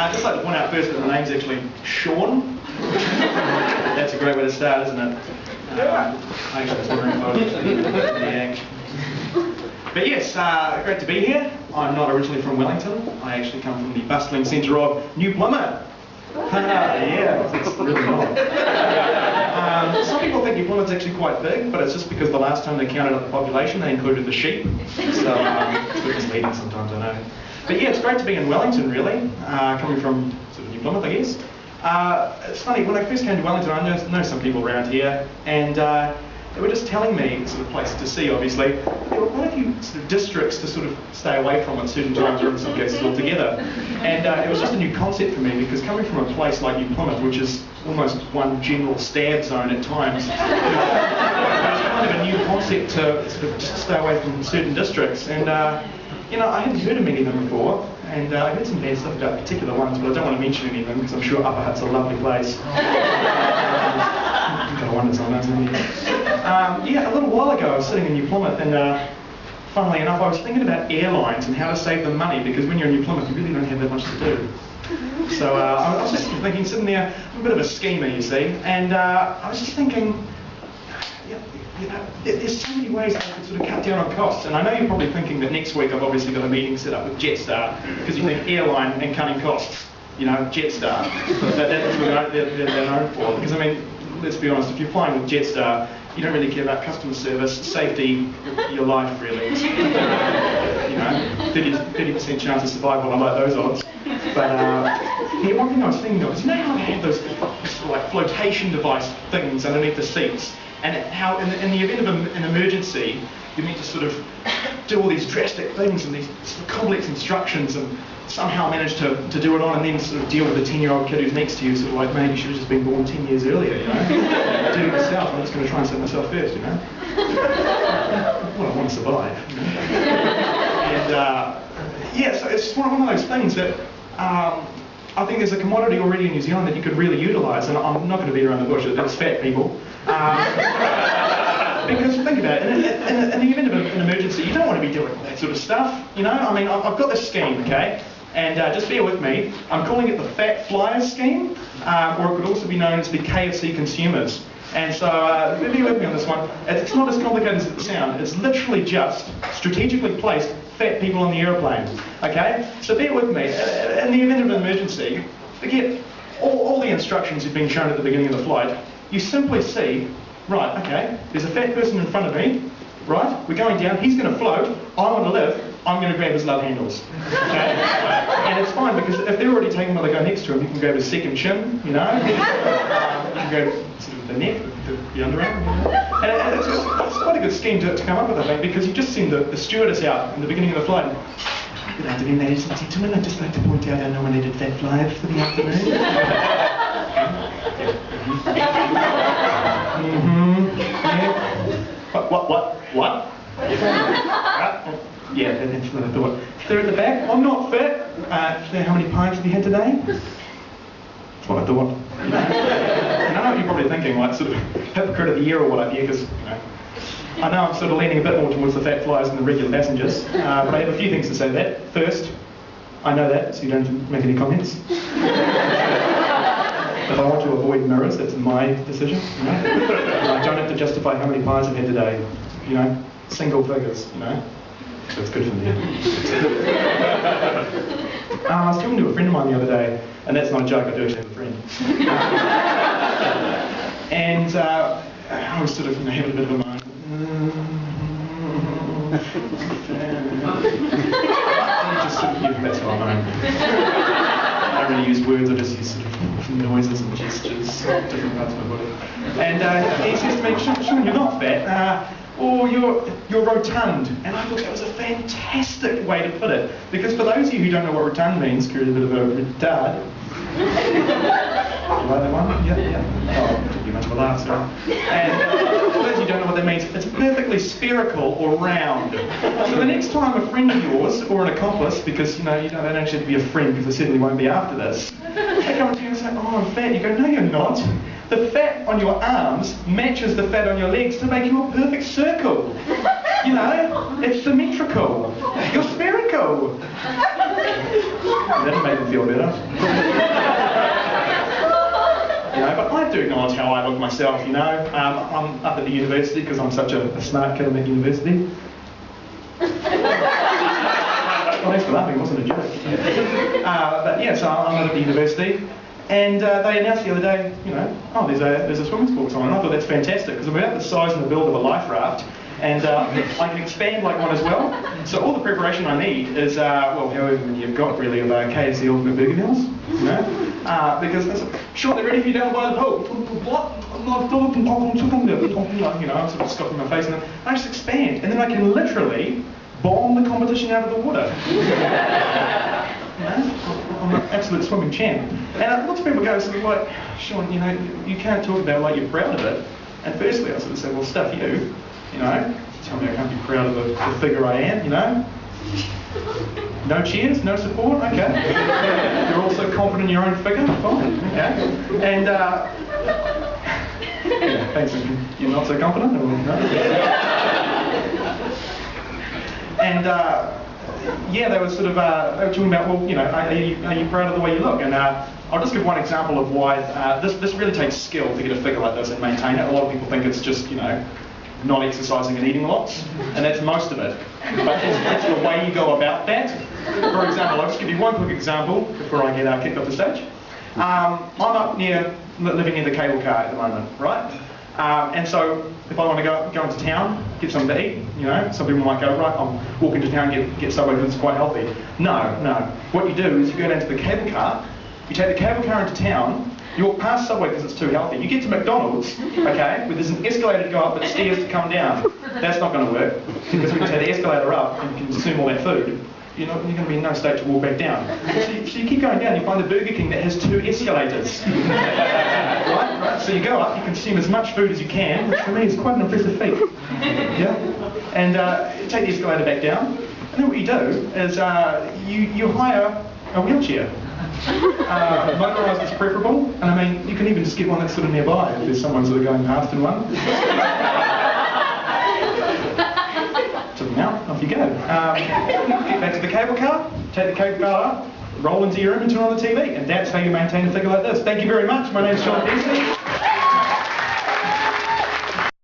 I'd just like to point out first that my name's actually Shaun. That's a great way to start, isn't it? I actually was wondering if I was yeah. But yes, great to be here. I'm not originally from Wellington. I actually come from the bustling centre of New Plymouth. Yeah, it's really not. Some people think New Plymouth's actually quite big, but it's just because the last time they counted up the population, they included the sheep. So it's a bit misleading sometimes, I know. But yeah, it's great to be in Wellington, really, coming from sort of New Plymouth, I guess. It's funny, when I first came to Wellington, I know some people around here, and they were just telling me sort of places to see, obviously. There were quite a few sort of districts to sort of stay away from at certain times, or in some cases altogether. And it was just a new concept for me, because coming from a place like New Plymouth, which is almost one general stab zone at times, it was kind of a new concept to sort of just stay away from certain districts. And you know, I hadn't heard of many of them before, and I heard some bad stuff about particular ones, but I don't want to mention any of them because I'm sure Upper Hutt's a lovely place. Got a wonder sometimes, haven't you? Yeah, a little while ago I was sitting in New Plymouth, and funnily enough, I was thinking about airlines and how to save them money, because when you're in New Plymouth, you really don't have that much to do. So I was just thinking, sitting there, I'm a bit of a schemer, you see, and I was just thinking, you know, there's so many ways I could sort of cut down on costs. And I know you're probably thinking that next week I've obviously got a meeting set up with Jetstar, because you think airline and cutting costs, you know, Jetstar. That's what they're known for. Because I mean, let's be honest, if you're flying with Jetstar, you don't really care about customer service, safety, your life really. You know, 30% chance of survival, I like those odds. But yeah, one thing I was thinking of is, you know how they have those sort of like flotation device things underneath the seats? And how, in the event of an emergency, you need to sort of do all these drastic things and these sort of complex instructions, and somehow manage to do it on, and then sort of deal with the 10-year-old kid who's next to you, sort of like, maybe you should have just been born 10 years earlier, you know? Do it yourself, I'm just going to try and save myself first, you know? Well, I want to survive, you know? And yeah, so it's just one of those things that I think there's a commodity already in New Zealand that you could really utilise, and I'm not going to beat around the bush, that's fat people. Because think about it, in the event of an emergency, you don't want to be doing that sort of stuff, you know? I mean, I've got this scheme, okay? And just bear with me, I'm calling it the Fat Flyers scheme, or it could also be known as the KFC Consumers. And so, bear with me on this one. It's not as complicated as it sounds. It's literally just strategically placed fat people on the aeroplane, okay? So bear with me. In the event of an emergency, forget all the instructions you've been shown at the beginning of the flight. You simply see, right, okay, there's a fat person in front of me, right? We're going down, he's going to float, I want to live, I'm going to grab his love handles, okay? And it's fine, because if they're already taking while they go next to him, you can grab his second chin, you know? You can grab sort of the neck, the underarm, you know? And it's quite a good scheme to come up with, I think, because you just send the stewardess out in the beginning of the flight. Good afternoon, ladies and gentlemen, I'd just like to point out our nominated fat flyers for the afternoon. Yeah. What? Yeah, that's what I thought. They're at the back. I'm not fit. How many pints have you had today? That's what I thought. And I know what you're probably thinking, like sort of hypocrite of the year or what have you, because, you know, I know I'm sort of leaning a bit more towards the fat flyers than the regular passengers, but I have a few things to say to that. First, I know that, so you don't have to make any comments. If I want to avoid mirrors, that's my decision, you know? I don't have to justify how many pies I've had today, you know? Single figures, you know? So it's good for me. I was talking to a friend of mine the other day, and that's not a joke, I do actually have a friend. And I was sort of having a bit of a moan. Just sort of, yeah, that's how I moan. I don't really use words, I just use sort of noises and gestures, different parts of my body. And he says to me, Shaun, you're not fat, or you're rotund. And I thought that was a fantastic way to put it, because for those of you who don't know what rotund means, create a bit of a retard. You like that one? Yeah. Oh, it took you much of a laugh, sorry. And for those of you who don't know what that means, it's perfectly spherical or round. So the next time a friend of yours, or an accomplice, because you know, they don't actually have to be a friend, because they certainly won't be after this, they come to you and say, oh, I'm fat. You go, no, you're not. The fat on your arms matches the fat on your legs to make you a perfect circle. You know, it's symmetrical. You're spherical. That'll make them feel better. You know, but I have to acknowledge how I look myself, you know. I'm up at the university because I'm such a smart kid at university. Well, thanks for laughing, it wasn't a joke. But yeah, so I'm at the university, and they announced the other day, you know, oh, there's a swimming pool or something. And I thought that's fantastic because I'm about the size and the build of a life raft, and I can expand like one as well. So all the preparation I need is, well, however many you've got really of KFC Ultimate Burger Meals, you know, because sure, they're ready for you down by the pool. What? I'm not talking, you know, I'm sort of scoffing my face, and then I just expand, and then I can literally bomb the competition out of the water. You know, I'm an absolute swimming champ. And lots of people go sort of like, Shaun, you know, you can't talk about it like you're proud of it. And firstly, I sort of say, well, stuff you know, tell me I can't be proud of the figure I am, you know. No cheers, no support, okay. You're also confident in your own figure, fine, okay. And, yeah, thanks, you're not so confident? Or, no? And yeah, they were sort of they were talking about, well, you know, are you proud of the way you look? And I'll just give one example of why this really takes skill to get a figure like this and maintain it. A lot of people think it's just, you know, not exercising and eating lots, and that's most of it. But it's the way you go about that. For example, I'll just give you one quick example before I get kicked off the stage. I'm up living near the cable car at the moment, right? And so if I want to go into town, get something to eat, you know, some people might go, right, I'll walk into town and get Subway because it's quite healthy. No. What you do is you go down to the cable car, you take the cable car into town, you walk past Subway because it's too healthy. You get to McDonald's, okay, where there's an escalator to go up but stairs to come down. That's not going to work because when you take the escalator up and consume all that food, you're going to be in no state to walk back down. So you keep going down, you find the Burger King that has 2 escalators. Right? So you go up, you consume as much food as you can, which for me is quite an impressive feat. Yeah? And you take the escalator back down, and then what you do is you hire a wheelchair. Motorised is preferable, and I mean, you can even just get one that's sort of nearby if there's someone sort of going past in one. Took them out, off you go. Get back to the cable car, take the cable car up, roll into your room and turn on the TV, and that's how you maintain a figure like this. Thank you very much. My name's Shaun Piercy.